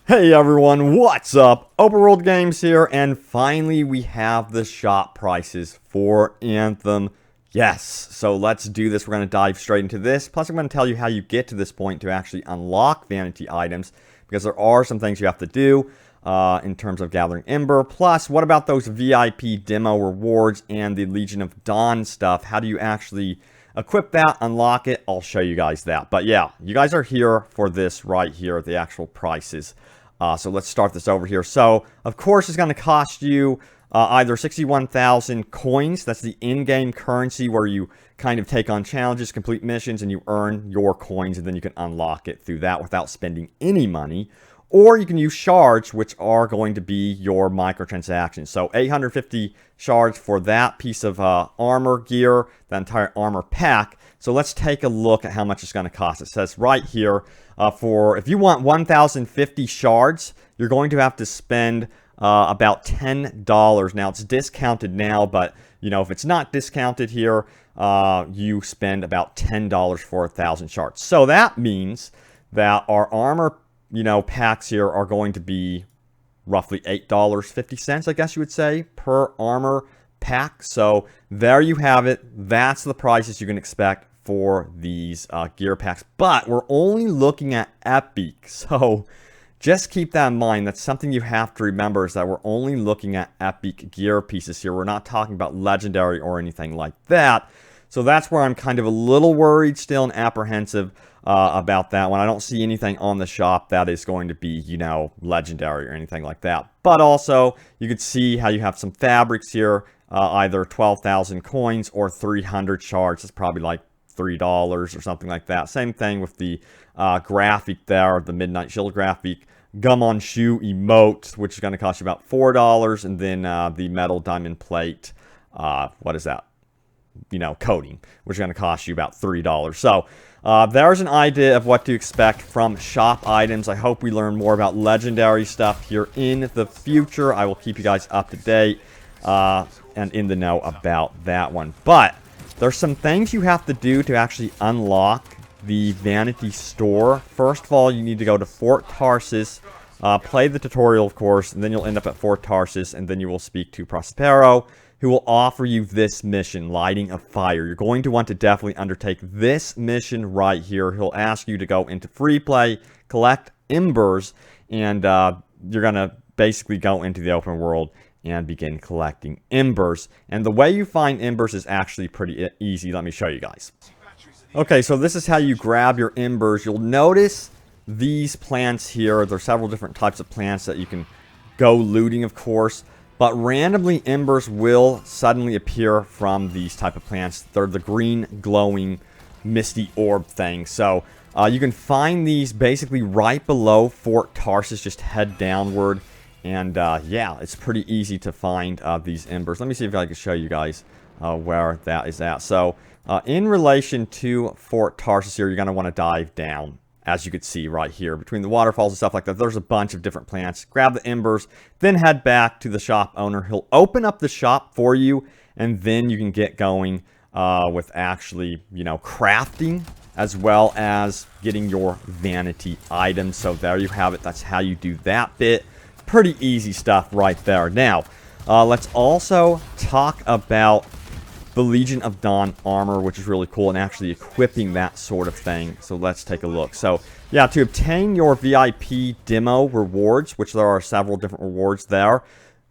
Hey everyone, what's up? Open World Games here, and finally we have the shop prices for Anthem. Yes, so let's do this. We're going to dive straight into this. Plus I'm going to tell you how you get to this point to actually unlock vanity items, because there are some things you have to do in terms of gathering Ember. Plus, what about those VIP demo rewards and the Legion of Dawn stuff? How do you actually equip that, unlock it? I'll show you guys that. But yeah, you guys are here for this right here, the actual prices. So let's start this over here. So, of course, it's going to cost you either 61,000 coins. That's the in-game currency where you kind of take on challenges, complete missions, and you earn your coins, and then you can unlock it through that without spending any money. Or you can use shards, which are going to be your microtransactions. So 850 shards for that piece of armor gear, the entire armor pack. So let's take a look at how much it's going to cost. It says right here, if you want 1,050 shards, you're going to have to spend about $10. Now, it's discounted now, but, you know, if it's not discounted here, you spend about $10 for 1,000 shards. So that means that our armor, packs here are going to be roughly $8.50, I guess you would say, per armor pack. So there you have it. That's the prices you can expect for these gear packs. But we're only looking at epic. So just keep that in mind. That's something you have to remember, is that we're only looking at epic gear pieces here. We're not talking about legendary or anything like that. So that's where I'm kind of a little worried still and apprehensive about that one. I don't see anything on the shop that is going to be, legendary or anything like that. But also, you could see how you have some fabrics here, either 12,000 coins or 300 shards. It's probably like $3 or something like that. Same thing with the graphic there, the Midnight Shield graphic. Gum on Shoe emote, which is going to cost you about $4. And then the metal diamond plate, what is that? Coating, which is going to cost you about $3. So there's an idea of what to expect from shop items. I hope we learn more about legendary stuff here in the future. I will keep you guys up to date and in the know about that one. But there's some things you have to do to actually unlock the vanity store. First of all, you need to go to Fort Tarsus, play the tutorial, of course, and then you'll end up at Fort Tarsus, and then you will speak to Prospero, who will offer you this mission, Lighting a Fire. You're going to want to definitely undertake this mission right here. He'll ask you to go into free play, collect embers, and you're going to basically go into the open world and begin collecting embers. And the way you find embers is actually pretty easy. Let me show you guys. Okay, so this is how you grab your embers. You'll notice these plants here. There's several different types of plants that you can go looting, of course. But randomly, embers will suddenly appear from these type of plants. They're the green, glowing, misty orb thing. So you can find these basically right below Fort Tarsus. Just head downward. And yeah, it's pretty easy to find these embers. Let me see if I can show you guys where that is at. So in relation to Fort Tarsus here, you're going to want to dive down. As you can see right here, between the waterfalls and stuff like that, there's a bunch of different plants. Grab the embers, then head back to the shop owner. He'll open up the shop for you, and then you can get going with actually, crafting, as well as getting your vanity items. So there you have it. That's how you do that bit. Pretty easy stuff right there. Now, let's also talk about the Legion of Dawn armor, which is really cool, and actually equipping that sort of thing. So let's take a look. So yeah, to obtain your VIP demo rewards, which there are several different rewards there,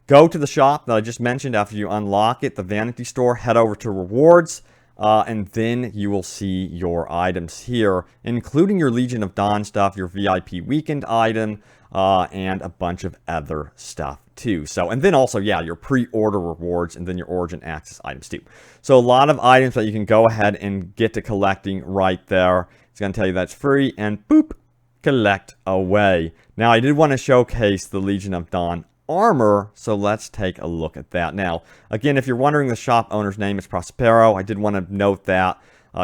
go to the shop that I just mentioned. After you unlock it, the vanity store, head over to rewards, and then you will see your items here, including your Legion of Dawn stuff, your VIP weekend item, and a bunch of other stuff too. So, and then also, yeah, your pre-order rewards, and then your origin access items too. So a lot of items that you can go ahead and get to collecting right there. It's going to tell you that's free, and boop, collect away. Now, I did want to showcase the Legion of Dawn armor, so let's take a look at that. Now, again, if you're wondering, the shop owner's name is Prospero. I did want to note that.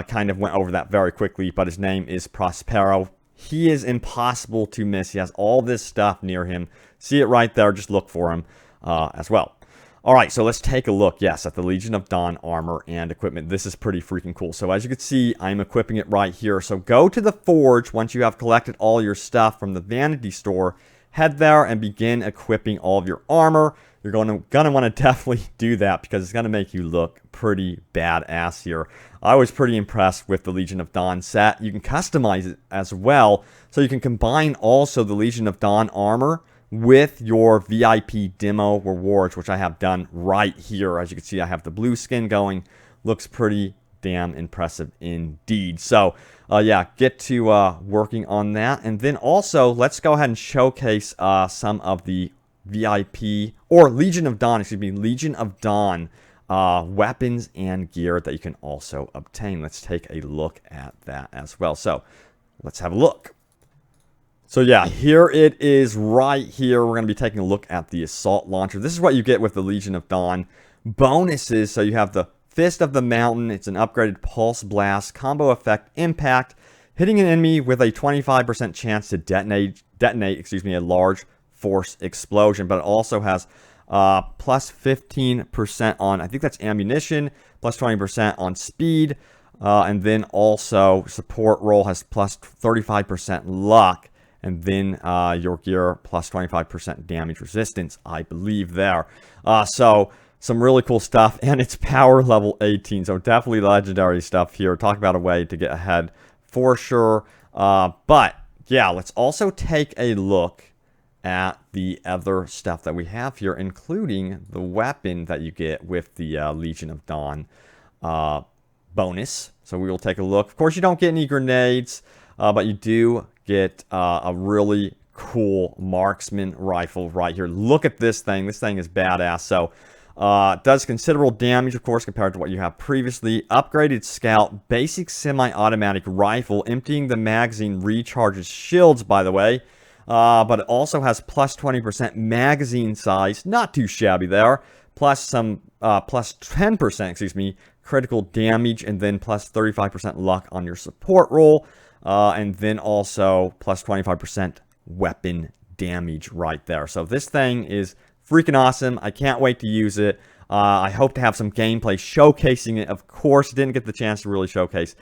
Kind of went over that very quickly, but his name is Prospero. He is impossible to miss. He has all this stuff near him. See it right there. Just look for him as well. All right, so let's take a look, yes, at the Legion of Dawn armor and equipment. This is pretty freaking cool. So as you can see, I'm equipping it right here. So go to the forge once you have collected all your stuff from the vanity store. head there and begin equipping all of your armor. You're gonna want to definitely do that because it's gonna make you look pretty badass here. I was pretty impressed with the Legion of Dawn set. You can customize it as well, so you can combine also the Legion of Dawn armor with your VIP demo rewards, which I have done right here. As you can see, I have the blue skin going. Looks pretty damn impressive indeed. So yeah, get to working on that. And then also, let's go ahead and showcase some of the VIP, or Legion of Dawn, excuse me, Legion of Dawn weapons and gear that you can also obtain. Let's take a look at that as well. So let's have a look. So yeah, here it is right here. We're going to be taking a look at the assault launcher. This is what you get with the Legion of Dawn bonuses. So you have the Fist of the Mountain. It's an upgraded pulse blast combo effect impact, hitting an enemy with a 25% chance to detonate a large force explosion. But it also has plus 15% on, I think that's ammunition, plus 20% on speed, and then also support roll has plus 35% luck, and then your gear plus 25% damage resistance, I believe there. So some really cool stuff, and it's power level 18, so definitely legendary stuff here. Talk about a way to get ahead for sure. But yeah, let's also take a look at the other stuff that we have here, including the weapon that you get with the Legion of Dawn bonus. So we will take a look. Of course, you don't get any grenades, but you do get a really cool marksman rifle right here. Look at this thing. This thing is badass. So does considerable damage, of course, compared to what you have previously. Upgraded scout, basic semi-automatic rifle. Emptying the magazine recharges shields, by the way. But it also has plus 20% magazine size, not too shabby there. Plus some, plus 10%, excuse me, critical damage, and then plus 35% luck on your support roll. And then also plus 25% weapon damage right there. So this thing is freaking awesome. I can't wait to use it. I hope to have some gameplay showcasing it. Of course, didn't get the chance to really showcase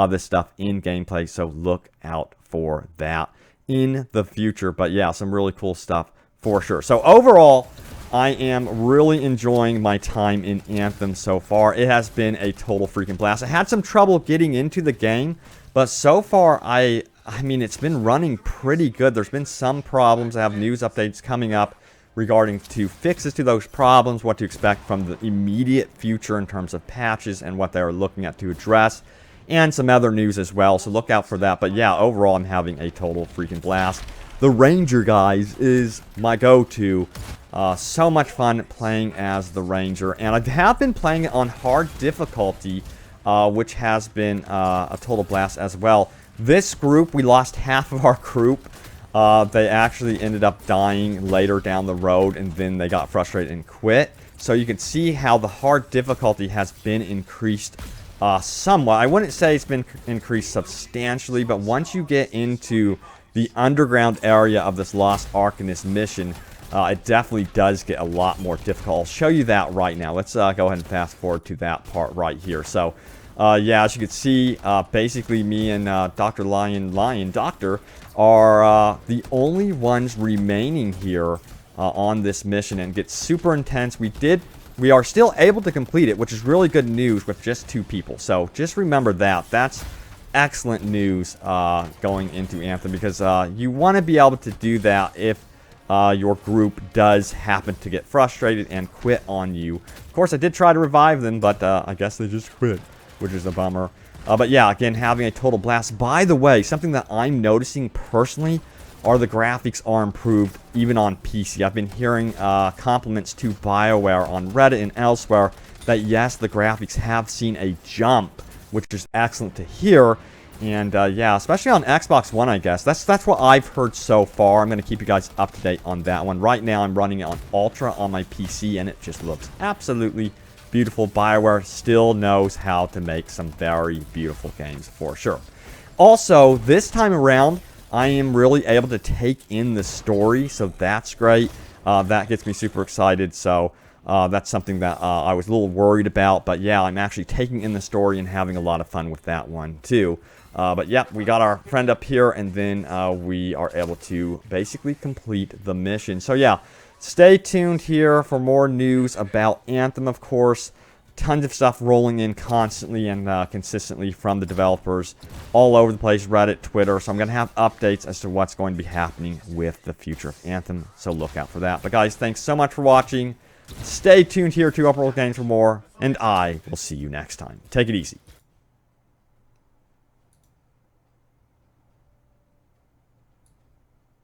this stuff in gameplay, so look out for that in the future. But yeah, some really cool stuff for sure. So overall, I am really enjoying my time in Anthem so far. It has been a total freaking blast. I had some trouble getting into the game, but so far, I mean, it's been running pretty good. There's been some problems. I have news updates coming up regarding to fixes to those problems, what to expect from the immediate future in terms of patches and what they are looking at to address, and some other news as well, so look out for that. But yeah, overall, I'm having a total freaking blast. The Ranger, guys, is my go-to. So much fun playing as the Ranger, and I have been playing it on hard difficulty, which has been a total blast as well. This group, we lost half of our group. They actually ended up dying later down the road, and then they got frustrated and quit. So you can see how the hard difficulty has been increased somewhat. I wouldn't say it's been increased substantially, but once you get into the underground area of this Lost Ark in this mission, it definitely does get a lot more difficult. I'll show you that right now. Let's go ahead and fast forward to that part right here. So yeah, as you can see, basically me and Dr. Lion Doctor are the only ones remaining here on this mission, and gets super intense. We are still able to complete it, which is really good news with just 2 people. So just remember that. That's excellent news going into Anthem, because you want to be able to do that if your group does happen to get frustrated and quit on you. Of course, I did try to revive them, but I guess they just quit, which is a bummer. But yeah, again, having a total blast. By the way, something that I'm noticing personally are the graphics are improved even on PC. I've been hearing compliments to BioWare on Reddit and elsewhere that yes, the graphics have seen a jump, which is excellent to hear. And yeah, especially on Xbox One, I guess. That's what I've heard so far. I'm going to keep you guys up to date on that one. Right now, I'm running it on Ultra on my PC, and it just looks absolutely beautiful. BioWare still knows how to make some very beautiful games for sure. Also, this time around, I am really able to take in the story, so that's great. That gets me super excited, so that's something that I was a little worried about, but yeah, I'm actually taking in the story and having a lot of fun with that one too. But yeah, we got our friend up here, and then we are able to basically complete the mission. So yeah, stay tuned here for more news about Anthem, of course. Tons of stuff rolling in constantly and consistently from the developers all over the place, Reddit, Twitter. So I'm going to have updates as to what's going to be happening with the future of Anthem. So look out for that. But guys, thanks so much for watching. Stay tuned here to Upworld Games for more, and I will see you next time. Take it easy.